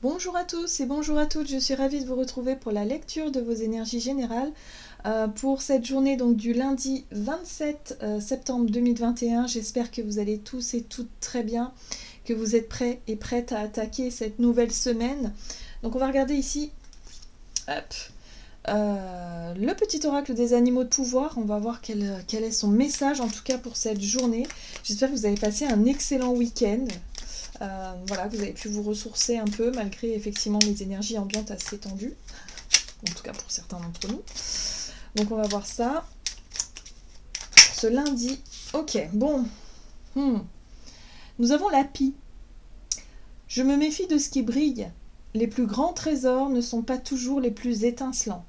Bonjour à tous et bonjour à toutes, je suis ravie de vous retrouver pour la lecture de vos énergies générales pour cette journée donc du lundi 27 septembre 2021. J'espère que vous allez tous et toutes très bien, que vous êtes prêts et prêtes à attaquer cette nouvelle semaine. Donc on va regarder ici hop, le petit oracle des animaux de pouvoir. On va voir quel est son message en tout cas pour cette journée. J'espère que vous avez passé un excellent week-end. Voilà, vous avez pu vous ressourcer un peu malgré effectivement les énergies ambiantes assez tendues, en tout cas pour certains d'entre nous. Donc on va voir ça pour ce lundi. Ok, bon. Nous avons la pie. Je me méfie de ce qui brille. Les plus grands trésors ne sont pas toujours les plus étincelants.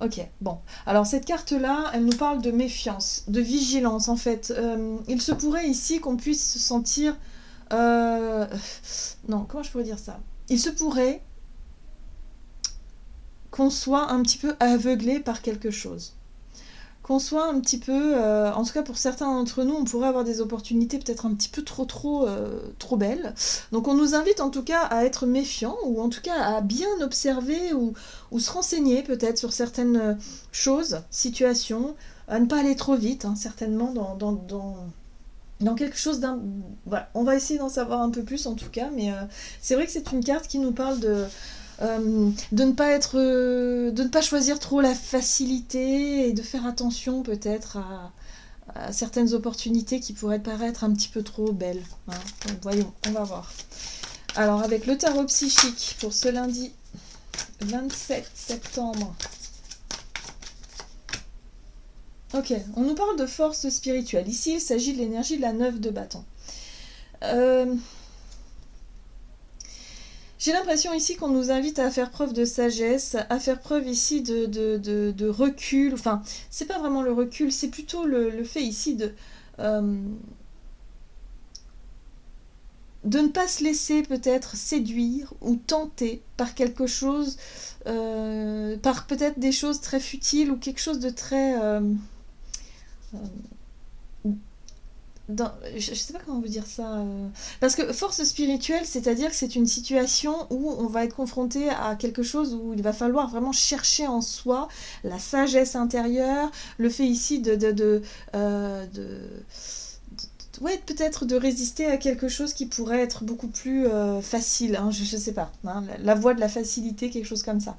Ok, bon. Alors cette carte-là, elle nous parle de méfiance, de vigilance en fait. Il se pourrait ici qu'on puisse se sentir... Non, comment je pourrais dire ça? Il se pourrait qu'on soit un petit peu aveuglé par quelque chose. Qu'on soit un petit peu, en tout cas pour certains d'entre nous, on pourrait avoir des opportunités peut-être un petit peu trop belles. Donc on nous invite en tout cas à être méfiants, ou en tout cas à bien observer, ou se renseigner peut-être sur certaines choses, situations, à ne pas aller trop vite, hein, certainement dans quelque chose d'un... Voilà, on va essayer d'en savoir un peu plus en tout cas, mais c'est vrai que c'est une carte qui nous parle de ne pas choisir trop la facilité et de faire attention peut-être à certaines opportunités qui pourraient paraître un petit peu trop belles, hein. Donc, voyons, on va voir. Alors avec le tarot psychique pour ce lundi 27 septembre. Ok, on nous parle de force spirituelle. Ici, il s'agit de l'énergie de la 9 de bâton. J'ai l'impression ici qu'on nous invite à faire preuve de sagesse, à faire preuve ici de recul. Enfin, c'est pas vraiment le recul, c'est plutôt le fait ici de ne pas se laisser peut-être séduire ou tenter par quelque chose, par peut-être des choses très futiles ou quelque chose de très... je sais pas comment vous dire ça. Parce que force spirituelle, c'est-à-dire que c'est une situation où on va être confronté à quelque chose où il va falloir vraiment chercher en soi la sagesse intérieure, le fait ici ouais, peut-être de résister à quelque chose qui pourrait être beaucoup plus facile, hein, je sais pas, hein, la voie de la facilité, quelque chose comme ça.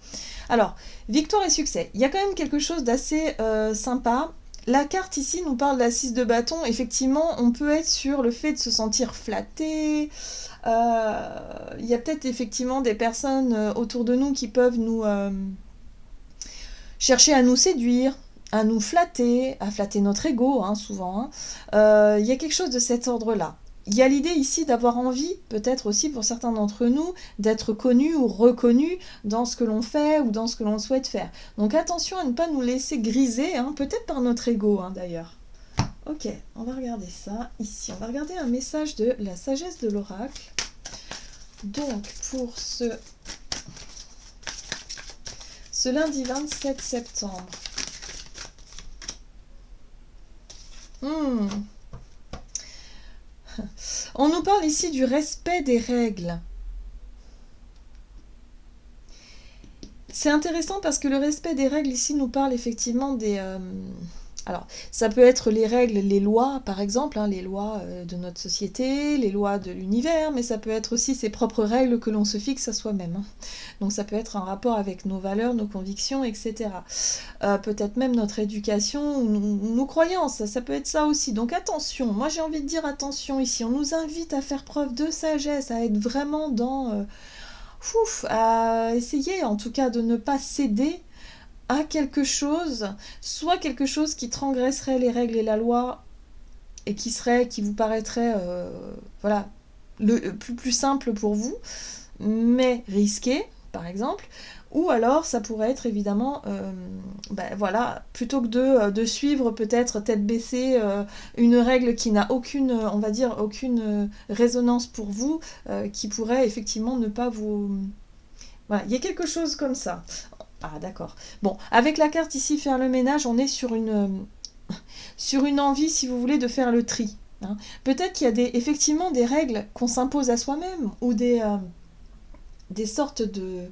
Alors, victoire et succès, il y a quand même quelque chose d'assez sympa. La carte ici nous parle de la 6 de bâton. Effectivement, on peut être sur le fait de se sentir flatté. Il y a peut-être effectivement des personnes autour de nous qui peuvent nous chercher à nous séduire, à nous flatter, à flatter notre ego, hein, souvent. Hein. Il y a quelque chose de cet ordre-là. Il y a l'idée ici d'avoir envie, peut-être aussi pour certains d'entre nous, d'être connu ou reconnu dans ce que l'on fait ou dans ce que l'on souhaite faire. Donc attention à ne pas nous laisser griser, hein, peut-être par notre ego hein, d'ailleurs. Ok, on va regarder ça ici. On va regarder un message de la sagesse de l'oracle. Donc pour ce lundi 27 septembre. On nous parle ici du respect des règles. C'est intéressant parce que le respect des règles ici nous parle effectivement des... Alors, ça peut être les règles, les lois, par exemple, hein, les lois de notre société, les lois de l'univers, mais ça peut être aussi ses propres règles que l'on se fixe à soi-même. Hein. Donc ça peut être un rapport avec nos valeurs, nos convictions, etc. Peut-être même notre éducation ou nos croyances, ça peut être ça aussi. Donc attention, moi j'ai envie de dire attention ici, on nous invite à faire preuve de sagesse, à être vraiment dans... à essayer en tout cas de ne pas céder à quelque chose, soit quelque chose qui transgresserait les règles et la loi et qui vous paraîtrait voilà, le plus simple pour vous, mais risqué, par exemple, ou alors ça pourrait être évidemment, voilà, plutôt que de suivre peut-être tête baissée une règle qui n'a aucune, on va dire, aucune résonance pour vous, qui pourrait effectivement ne pas vous... Voilà, il y a quelque chose comme ça. Ah d'accord. Bon, avec la carte ici, faire le ménage, on est sur une envie, si vous voulez, de faire le tri. Hein. Peut-être qu'il y a effectivement des règles qu'on s'impose à soi-même, ou des sortes de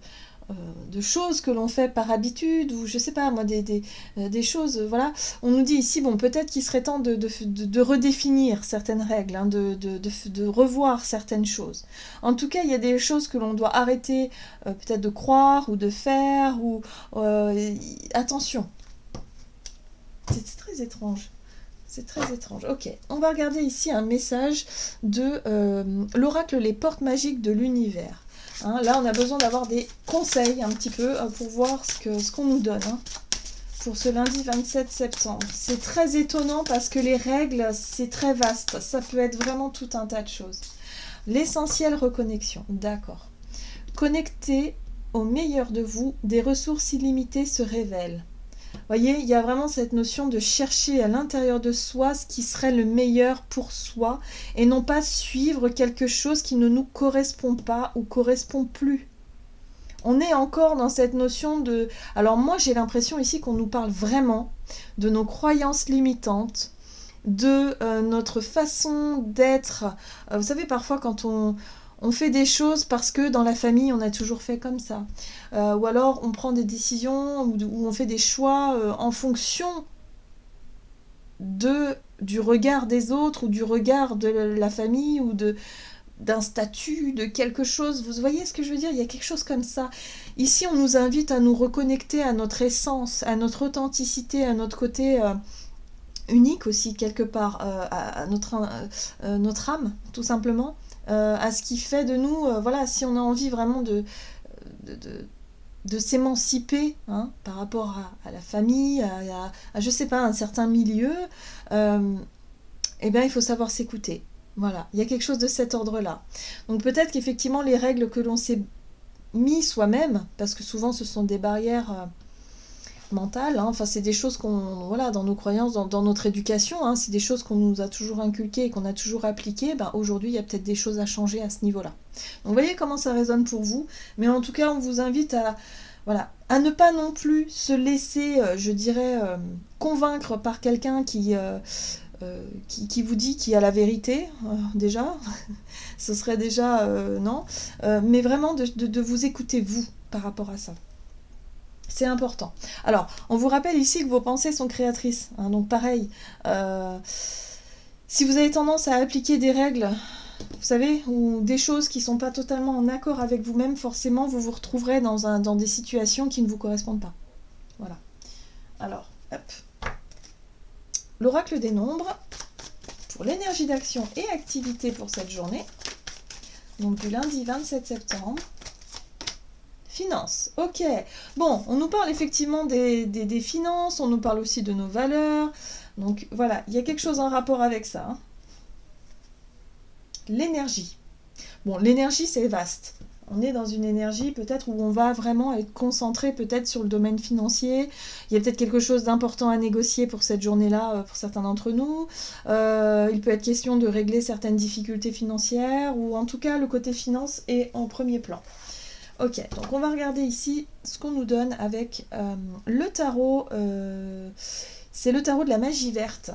choses que l'on fait par habitude, ou je sais pas moi, des choses, voilà. On nous dit ici, bon, peut-être qu'il serait temps de redéfinir certaines règles, hein, de revoir certaines choses. En tout cas, il y a des choses que l'on doit arrêter peut-être de croire ou de faire, ou attention, c'est très étrange. C'est très étrange. Ok, on va regarder ici un message de l'oracle Les Portes Magiques de l'Univers. Hein, là, on a besoin d'avoir des conseils un petit peu pour voir ce qu'on nous donne hein, pour ce lundi 27 septembre. C'est très étonnant parce que les règles, c'est très vaste. Ça peut être vraiment tout un tas de choses. L'essentiel reconnexion, d'accord. Connecté au meilleur de vous, des ressources illimitées se révèlent. Voyez, il y a vraiment cette notion de chercher à l'intérieur de soi ce qui serait le meilleur pour soi et non pas suivre quelque chose qui ne nous correspond pas ou correspond plus. On est encore dans cette notion de... Alors moi j'ai l'impression ici qu'on nous parle vraiment de nos croyances limitantes, de notre façon d'être. Vous savez, parfois quand on fait des choses parce que dans la famille on a toujours fait comme ça. Ou alors on prend des décisions ou on fait des choix en fonction du regard des autres ou du regard de la famille ou d'un statut, de quelque chose. Vous voyez ce que je veux dire? Il y a quelque chose comme ça. Ici, on nous invite à nous reconnecter à notre essence, à notre authenticité, à notre côté unique aussi, quelque part, à notre âme, tout simplement, à ce qui fait de nous, voilà, si on a envie vraiment de s'émanciper hein, par rapport à la famille, à, je sais pas, un certain milieu, eh bien, il faut savoir s'écouter. Voilà, il y a quelque chose de cet ordre-là. Donc peut-être qu'effectivement, les règles que l'on s'est mis soi-même, parce que souvent ce sont des barrières mentales, hein, enfin c'est des choses qu'on, voilà, dans nos croyances, dans notre éducation, hein, c'est des choses qu'on nous a toujours inculquées et qu'on a toujours appliquées, ben, aujourd'hui il y a peut-être des choses à changer à ce niveau-là. Donc vous voyez comment ça résonne pour vous, mais en tout cas on vous invite à, voilà, à ne pas non plus se laisser, je dirais, convaincre par quelqu'un qui vous dit qu'il y a la vérité, déjà, ce serait déjà non, mais vraiment de vous écouter vous par rapport à ça. C'est important. Alors, on vous rappelle ici que vos pensées sont créatrices, hein, donc pareil, si vous avez tendance à appliquer des règles, vous savez, ou des choses qui ne sont pas totalement en accord avec vous-même, forcément vous vous retrouverez dans des situations qui ne vous correspondent pas. Voilà. Alors, hop. L'oracle des nombres, pour l'énergie d'action et activité pour cette journée, donc du lundi 27 septembre. Finances, ok. Bon, on nous parle effectivement des finances, on nous parle aussi de nos valeurs. Donc voilà, il y a quelque chose en rapport avec ça. Hein. L'énergie. Bon, l'énergie, c'est vaste. On est dans une énergie peut-être où on va vraiment être concentré peut-être sur le domaine financier. Il y a peut-être quelque chose d'important à négocier pour cette journée-là, pour certains d'entre nous. Il peut être question de régler certaines difficultés financières, ou en tout cas le côté finance est en premier plan. Ok, donc on va regarder ici ce qu'on nous donne avec le tarot. C'est le tarot de la magie verte.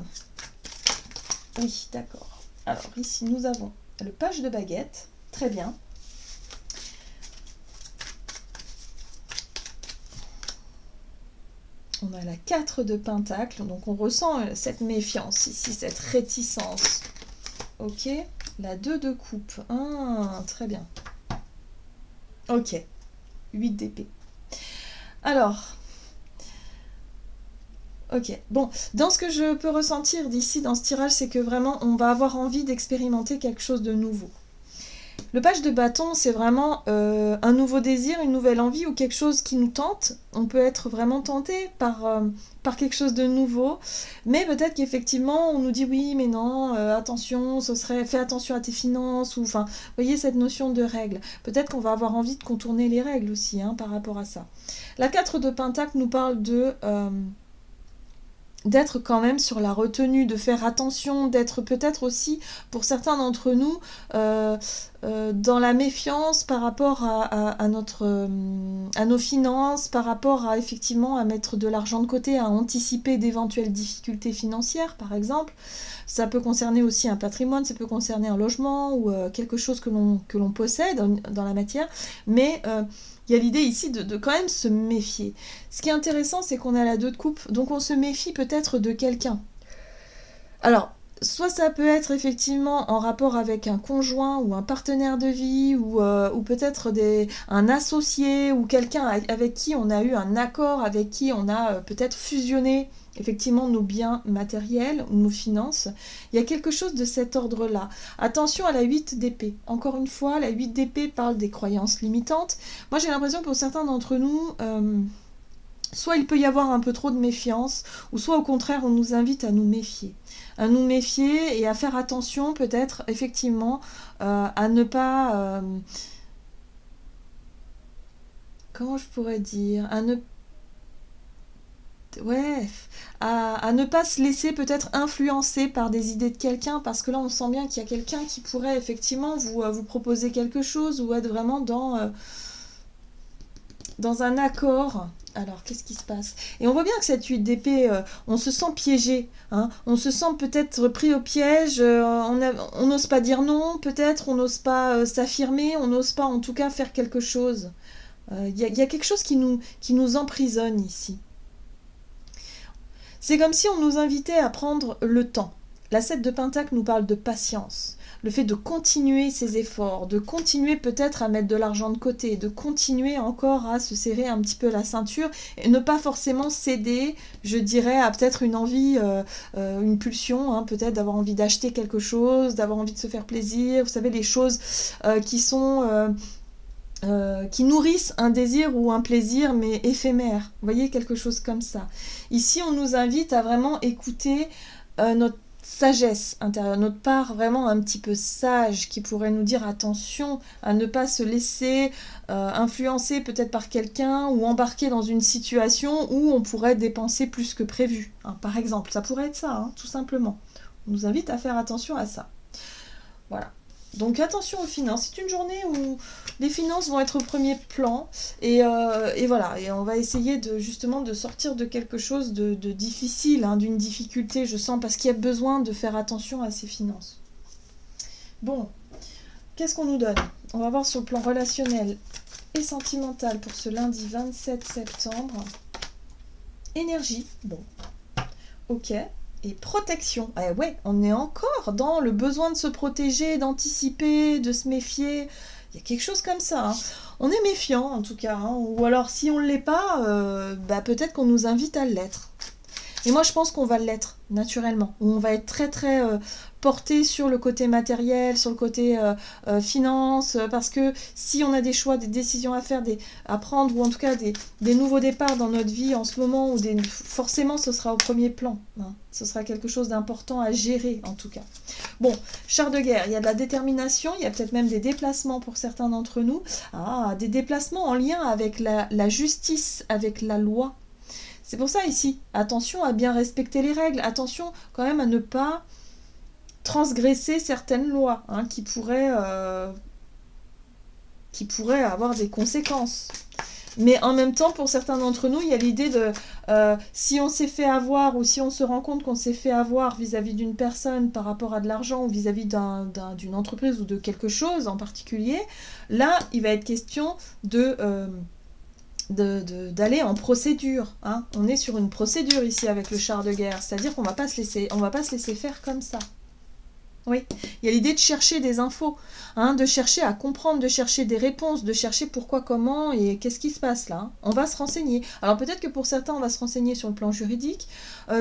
Oui, d'accord. Alors ici nous avons le page de baguette. Très bien. On a la 4 de pentacle, donc on ressent cette méfiance ici, cette réticence. Ok, la 2 de coupe. Ah, très bien. Ok, 8 d'épée. Alors, ok, bon, dans ce que je peux ressentir d'ici, dans ce tirage, c'est que vraiment, on va avoir envie d'expérimenter quelque chose de nouveau. Le page de bâton, c'est vraiment un nouveau désir, une nouvelle envie ou quelque chose qui nous tente. On peut être vraiment tenté par quelque chose de nouveau, mais peut-être qu'effectivement on nous dit oui, mais non, attention, fais attention à tes finances, ou enfin, vous voyez cette notion de règles. Peut-être qu'on va avoir envie de contourner les règles aussi hein, par rapport à ça. La 4 de pentacle nous parle d'être quand même sur la retenue, de faire attention, d'être peut-être aussi, pour certains d'entre nous, dans la méfiance par rapport à nos finances, par rapport à effectivement à mettre de l'argent de côté, à anticiper d'éventuelles difficultés financières par exemple. Ça peut concerner aussi un patrimoine, ça peut concerner un logement ou quelque chose que l'on possède dans la matière, mais il y a l'idée ici de quand même se méfier. Ce qui est intéressant, c'est qu'on a la 2 de coupe, donc on se méfie peut-être de quelqu'un. Alors, soit ça peut être effectivement en rapport avec un conjoint ou un partenaire de vie ou peut-être un associé ou quelqu'un avec qui on a eu un accord, avec qui on a peut-être fusionné effectivement nos biens matériels ou nos finances. Il y a quelque chose de cet ordre-là. Attention à la 8 d'épée. Encore une fois, la 8 d'épée parle des croyances limitantes. Moi j'ai l'impression que pour certains d'entre nous, soit il peut y avoir un peu trop de méfiance, ou soit au contraire on nous invite à nous méfier. À nous méfier et à faire attention peut-être effectivement à ne pas... comment je pourrais dire ouais, à ne pas se laisser peut-être influencer par des idées de quelqu'un, parce que là on sent bien qu'il y a quelqu'un qui pourrait effectivement vous proposer quelque chose ou être vraiment dans un accord. Alors, qu'est-ce qui se passe? Et on voit bien que cette 8 d'épée, on se sent piégé, hein, on se sent peut-être pris au piège, on n'ose pas dire non, peut-être, on n'ose pas s'affirmer, on n'ose pas en tout cas faire quelque chose. Y a quelque chose qui nous emprisonne ici. C'est comme si on nous invitait à prendre le temps. La 7 de Pentacle nous parle de patience. Le fait de continuer ses efforts, de continuer peut-être à mettre de l'argent de côté, de continuer encore à se serrer un petit peu la ceinture et ne pas forcément céder, je dirais, à peut-être une envie, une pulsion, hein, peut-être d'avoir envie d'acheter quelque chose, d'avoir envie de se faire plaisir. Vous savez, les choses qui nourrissent un désir ou un plaisir, mais éphémère. Vous voyez, quelque chose comme ça. Ici, on nous invite à vraiment écouter notre sagesse intérieure, notre part vraiment un petit peu sage, qui pourrait nous dire attention à ne pas se laisser influencer peut-être par quelqu'un ou embarquer dans une situation où on pourrait dépenser plus que prévu. Hein, par exemple, ça pourrait être ça, hein, tout simplement. On nous invite à faire attention à ça. Voilà. Donc attention aux finances, c'est une journée où les finances vont être au premier plan et voilà, et on va essayer justement de sortir de quelque chose de difficile, hein, d'une difficulté, je sens, parce qu'il y a besoin de faire attention à ses finances. Bon, qu'est-ce qu'on nous donne? On va voir sur le plan relationnel et sentimental pour ce lundi 27 septembre. Énergie, bon, ok. Et protection. Eh ouais, on est encore dans le besoin de se protéger, d'anticiper, de se méfier. Il y a quelque chose comme ça. Hein. On est méfiant en tout cas. Hein. Ou alors si on ne l'est pas, peut-être qu'on nous invite à l'être. Et moi je pense qu'on va l'être naturellement. On va être très très porté sur le côté matériel, sur le côté finance, parce que si on a des choix, des décisions à faire, à prendre, ou en tout cas des nouveaux départs dans notre vie en ce moment, forcément ce sera au premier plan. Hein. Ce sera quelque chose d'important à gérer en tout cas. Bon, char de guerre, il y a de la détermination, il y a peut-être même des déplacements pour certains d'entre nous. Ah, des déplacements en lien avec la justice, avec la loi. C'est pour ça ici, attention à bien respecter les règles, attention quand même à ne pas transgresser certaines lois, hein, qui pourraient avoir des conséquences. Mais en même temps, pour certains d'entre nous, il y a l'idée de si on s'est fait avoir ou si on se rend compte qu'on s'est fait avoir vis-à-vis d'une personne par rapport à de l'argent ou vis-à-vis d'une entreprise ou de quelque chose en particulier, là, il va être question d'aller en procédure. Hein. On est sur une procédure ici avec le char de guerre, c'est-à-dire qu'on va pas se laisser faire comme ça. Oui, il y a l'idée de chercher des infos, hein, de chercher à comprendre, de chercher des réponses, de chercher pourquoi, comment et qu'est-ce qui se passe là. Hein. On va se renseigner. Alors peut-être que pour certains, on va se renseigner sur le plan juridique.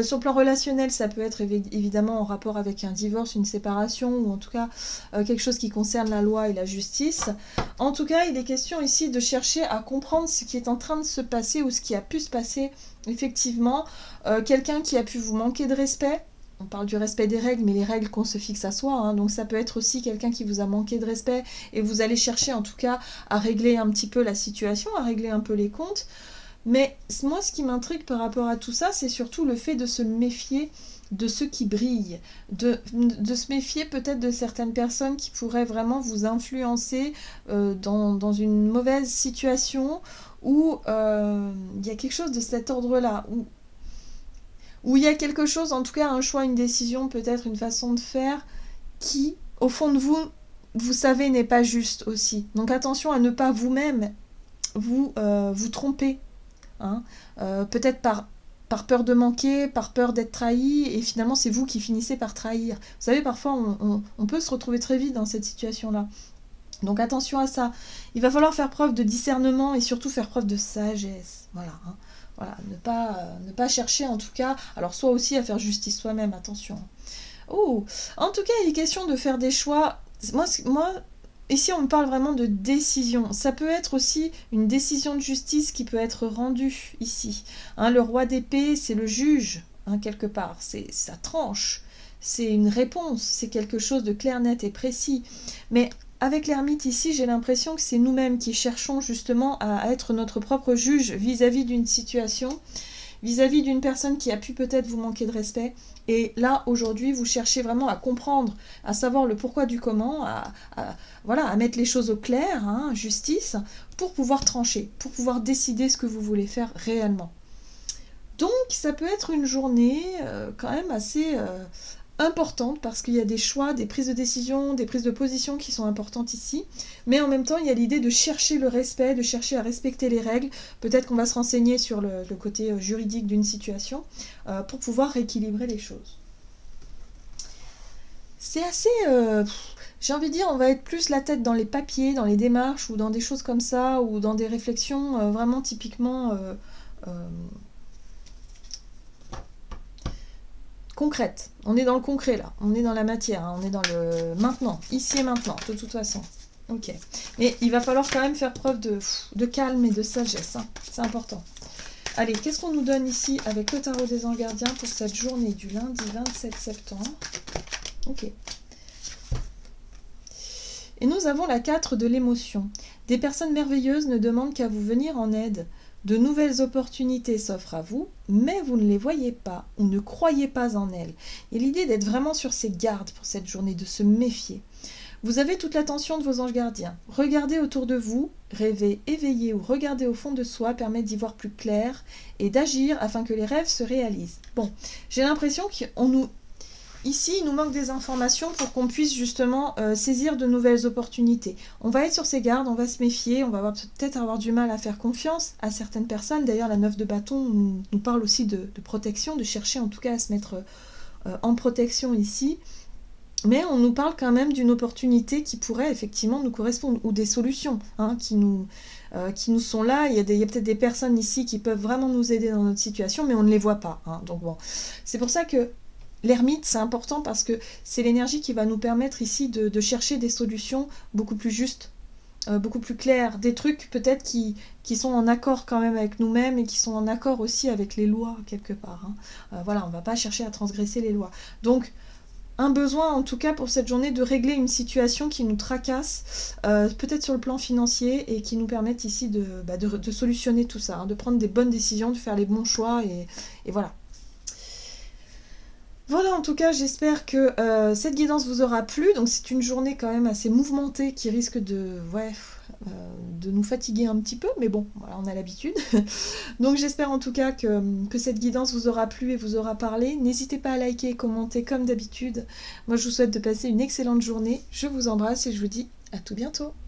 Sur le plan relationnel, ça peut être évidemment en rapport avec un divorce, une séparation ou en tout cas quelque chose qui concerne la loi et la justice. En tout cas, il est question ici de chercher à comprendre ce qui est en train de se passer ou ce qui a pu se passer effectivement. Quelqu'un qui a pu vous manquer de respect. On parle du respect des règles, mais les règles qu'on se fixe à soi, hein, donc ça peut être aussi quelqu'un qui vous a manqué de respect et vous allez chercher en tout cas à régler un petit peu la situation, à régler un peu les comptes. Mais moi, ce qui m'intrigue par rapport à tout ça, c'est surtout le fait de se méfier de ceux qui brillent, de se méfier peut-être de certaines personnes qui pourraient vraiment vous influencer dans une mauvaise situation où il y a quelque chose de cet ordre-là, où il y a quelque chose, en tout cas un choix, une décision, peut-être une façon de faire qui, au fond de vous, vous savez, n'est pas juste aussi. Donc attention à ne pas vous-même vous tromper, hein. Peut-être par peur de manquer, par peur d'être trahi, et finalement c'est vous qui finissez par trahir. Vous savez, parfois on peut se retrouver très vite dans cette situation-là. Donc attention à ça. Il va falloir faire preuve de discernement et surtout faire preuve de sagesse. Voilà, hein. Voilà, ne pas chercher en tout cas, alors soit aussi à faire justice soi-même, attention. Oh, en tout cas, il est question de faire des choix. Moi, ici, on me parle vraiment de décision. Ça peut être aussi une décision de justice qui peut être rendue ici. Hein, le roi d'épée, c'est le juge, hein, quelque part. Ça tranche. C'est une réponse. C'est quelque chose de clair, net et précis. Mais avec l'ermite ici, j'ai l'impression que c'est nous-mêmes qui cherchons justement à être notre propre juge vis-à-vis d'une situation, vis-à-vis d'une personne qui a pu peut-être vous manquer de respect. Et là, aujourd'hui, vous cherchez vraiment à comprendre, à savoir le pourquoi du comment, voilà, à mettre les choses au clair, hein, justice, pour pouvoir trancher, pour pouvoir décider ce que vous voulez faire réellement. Donc, ça peut être une journée quand même assez importante parce qu'il y a des choix, des prises de décision, des prises de position qui sont importantes ici. Mais en même temps, il y a l'idée de chercher le respect, de chercher à respecter les règles. Peut-être qu'on va se renseigner sur le côté juridique d'une situation pour pouvoir rééquilibrer les choses. C'est assez... j'ai envie de dire, on va être plus la tête dans les papiers, dans les démarches ou dans des choses comme ça, ou dans des réflexions vraiment typiquement concrètes. On est dans le concret là, on est dans la matière, hein, on est dans le maintenant, ici et maintenant, de toute façon. Ok. Mais il va falloir quand même faire preuve de calme et de sagesse, hein. C'est important. Allez, qu'est-ce qu'on nous donne ici avec le tarot des anges gardiens pour cette journée du lundi 27 septembre? Ok. Et nous avons la 4 de l'émotion. Des personnes merveilleuses ne demandent qu'à vous venir en aide. De nouvelles opportunités s'offrent à vous, mais vous ne les voyez pas ou ne croyez pas en elles. Il y a l'idée d'être vraiment sur ses gardes pour cette journée, de se méfier. Vous avez toute l'attention de vos anges gardiens. Regardez autour de vous, rêver, éveiller ou regarder au fond de soi permet d'y voir plus clair et d'agir afin que les rêves se réalisent. Bon, j'ai l'impression ici, il nous manque des informations pour qu'on puisse justement saisir de nouvelles opportunités. On va être sur ses gardes, on va se méfier, on va peut-être avoir du mal à faire confiance à certaines personnes. D'ailleurs, la 9 de bâton nous parle aussi de protection, de chercher en tout cas à se mettre en protection ici. Mais on nous parle quand même d'une opportunité qui pourrait effectivement nous correspondre, ou des solutions hein, qui nous sont là. Il y a peut-être des personnes ici qui peuvent vraiment nous aider dans notre situation, mais on ne les voit pas. Hein. Donc bon, c'est pour ça que l'ermite, c'est important parce que c'est l'énergie qui va nous permettre ici de chercher des solutions beaucoup plus justes, beaucoup plus claires, des trucs peut-être qui sont en accord quand même avec nous-mêmes et qui sont en accord aussi avec les lois quelque part. Hein. Voilà, on ne va pas chercher à transgresser les lois. Donc, un besoin en tout cas pour cette journée de régler une situation qui nous tracasse, peut-être sur le plan financier et qui nous permette ici de solutionner tout ça, hein, de prendre des bonnes décisions, de faire les bons choix et voilà. Voilà, en tout cas, j'espère que cette guidance vous aura plu. Donc, c'est une journée quand même assez mouvementée qui risque de nous fatiguer un petit peu. Mais bon, voilà, on a l'habitude. Donc, j'espère en tout cas que cette guidance vous aura plu et vous aura parlé. N'hésitez pas à liker et commenter comme d'habitude. Moi, je vous souhaite de passer une excellente journée. Je vous embrasse et je vous dis à tout bientôt.